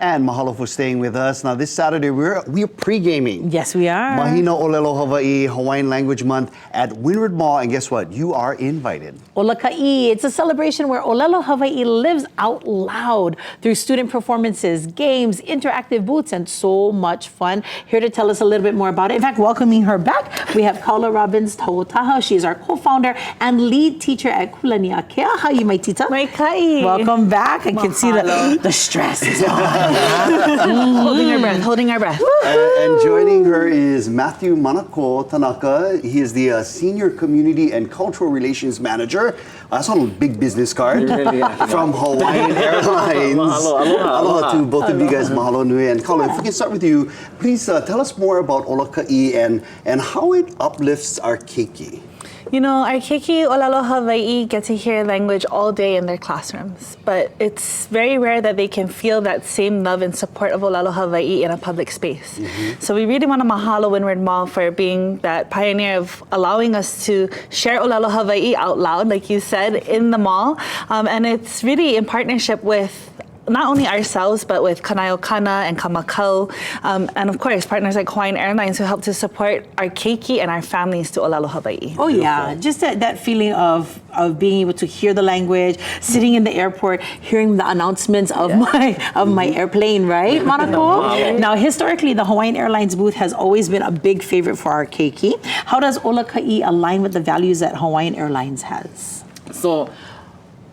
And mahalo for staying with us. Now this Saturday, we're pre-gaming. Yes, we are. Mahina Olelo Hawaii, Hawaiian Language Month at Windward Mall. And guess what? You are invited. Ola Ka I. It's a celebration where ʻŌlelo Hawaii lives out loud through student performances, games, interactive booths, and so much fun. Here to tell us a little bit more about it. In fact, welcoming her back, we have Kaula Robbins Tauotaha. She is our co-founder and lead teacher at Kūlaniākea. How are you, my tita? Mai kai. Welcome back. I can see the stress is on. Holding our breath. And joining her is Matthew Manako Tanaka. He is the Senior Community and Cultural Relations Manager. That's on a big business card from Hawaiian Airlines. Aloha to both of you guys. Mahalo nui. And Kaula, if we can start with you, please tell us more about Ola Ka I and how it uplifts our keiki. You know, our keiki ʻŌlelo Hawaii get to hear language all day in their classrooms, but it's very rare that they can feel that same love and support of ʻŌlelo Hawaii in a public space. So we really want to mahalo Windward Mall for being that pioneer of allowing us to share ʻŌlelo Hawaii out loud, like you said, in the mall. And it's really in partnership with not only ourselves, but with Kūlaniākea and Kamakau, and of course, partners like Hawaiian Airlines who help to support our keiki and our families to ʻŌlelo Hawaii. Oh yeah, just that feeling of being able to hear the language, sitting in the airport, hearing the announcements of my airplane, right, Manako? Now, historically, the Hawaiian Airlines booth has always been a big favorite for our keiki. How does Ola Ka I align with the values that Hawaiian Airlines has? So,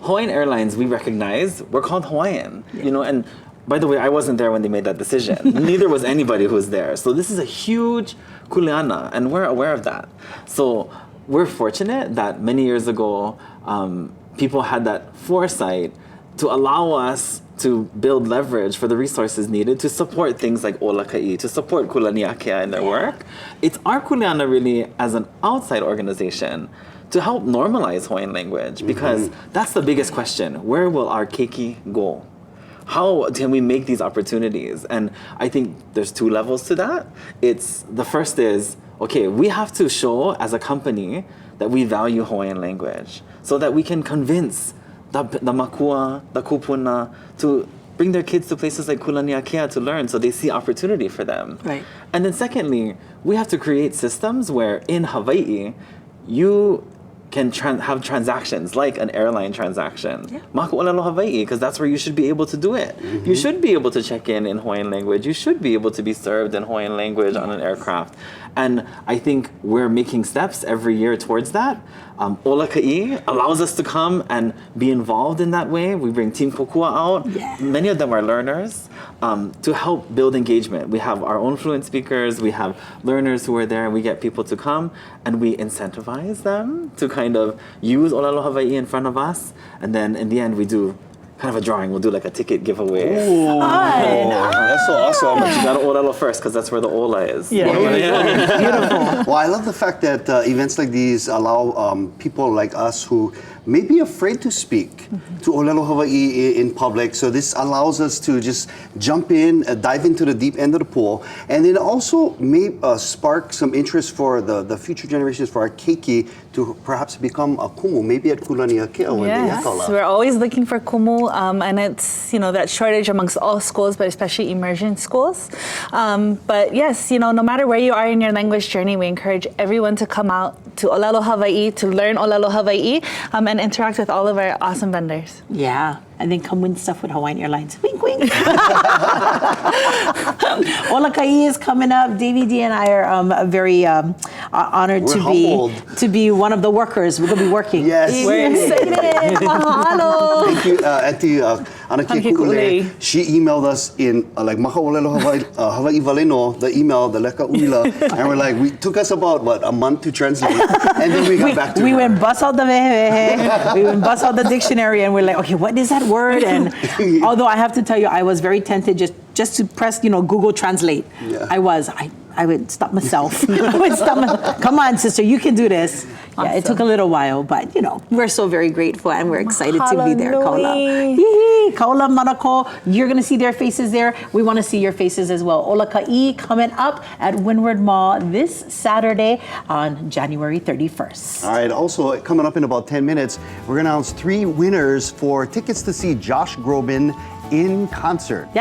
Hawaiian Airlines, we recognize, we're called Hawaiian, you know, and by the way, I wasn't there when they made that decision. Neither was anybody who was there. So this is a huge kuleana, and we're aware of that. So we're fortunate that many years ago, people had that foresight to allow us to build leverage for the resources needed to support things like Ola Ka I, to support Kūlaniākea in their work. It's our kuleana really as an outside organization to help normalize Hawaiian language, because that's the biggest question. Where will our keiki go? How can we make these opportunities? And I think there's two levels to that. The first is, okay, we have to show as a company that we value Hawaiian language so that we can convince the makua, the kupuna to bring their kids to places like Kūlaniākea to learn, so they see opportunity for them. Right. And then secondly, we have to create systems where in Hawaii, you can have transactions like an airline transaction. Maka ʻŌlelo Hawaii, because that's where you should be able to do it. You should be able to check in Hawaiian language. You should be able to be served in Hawaiian language on an aircraft. And I think we're making steps every year towards that. Ola Ka I allows us to come and be involved in that way. We bring Team Kokua out. Many of them are learners to help build engagement. We have our own fluent speakers. We have learners who are there, and we get people to come, and we incentivize them to kind of use ʻŌlelo Hawaii in front of us. And then in the end, we do kind of a drawing. We'll do like a ticket giveaway. That's so awesome. But you gotta ʻŌlelo first, because that's where the Ola is. Beautiful. Well, I love the fact that events like these allow people like us who may be afraid to speak to ʻŌlelo Hawaii in public. So this allows us to just jump in, dive into the deep end of the pool, and then also may spark some interest for the future generations, for our keiki, to perhaps become a kumu, maybe at Kūlaniākea one day. Yes, we're always looking for kumu, and it's, you know, that shortage amongst all schools, but especially immersion schools. But yes, you know, no matter where you are in your language journey, we encourage everyone to come out to ʻŌlelo Hawaii, to learn ʻŌlelo Hawaii, and interact with all of our awesome vendors. Yeah, and then come win stuff with Hawaiian Airlines. Wink, wink. Ola Ka I is coming up. Davey D and I are very honored to be one of the workers. We're going to be working. Yes. We're excited. Mahalo. Thank you, Auntie Anake Ku'ule. She emailed us in like Maka Olelo Hawaii Valeno, the email, the Leka Uila, and we're like, it took us about a month to translate, and then we got back to her. We went bust out the we went bust out the dictionary, and we're like, okay, what is that word? And although I have to tell you, I was very tempted just to press, you know, Google Translate. I would stop myself. Come on, sister, you can do this. Awesome. Yeah, it took a little while, but you know, we're so very grateful and we're excited to be there, Kaula. Kaula, Manako, you're gonna see their faces there. We wanna see your faces as well. Ola Ka I coming up at Windward Mall this Saturday on January 31st. All right, also coming up in about 10 minutes, we're gonna announce 3 winners for tickets to see Josh Groban in concert.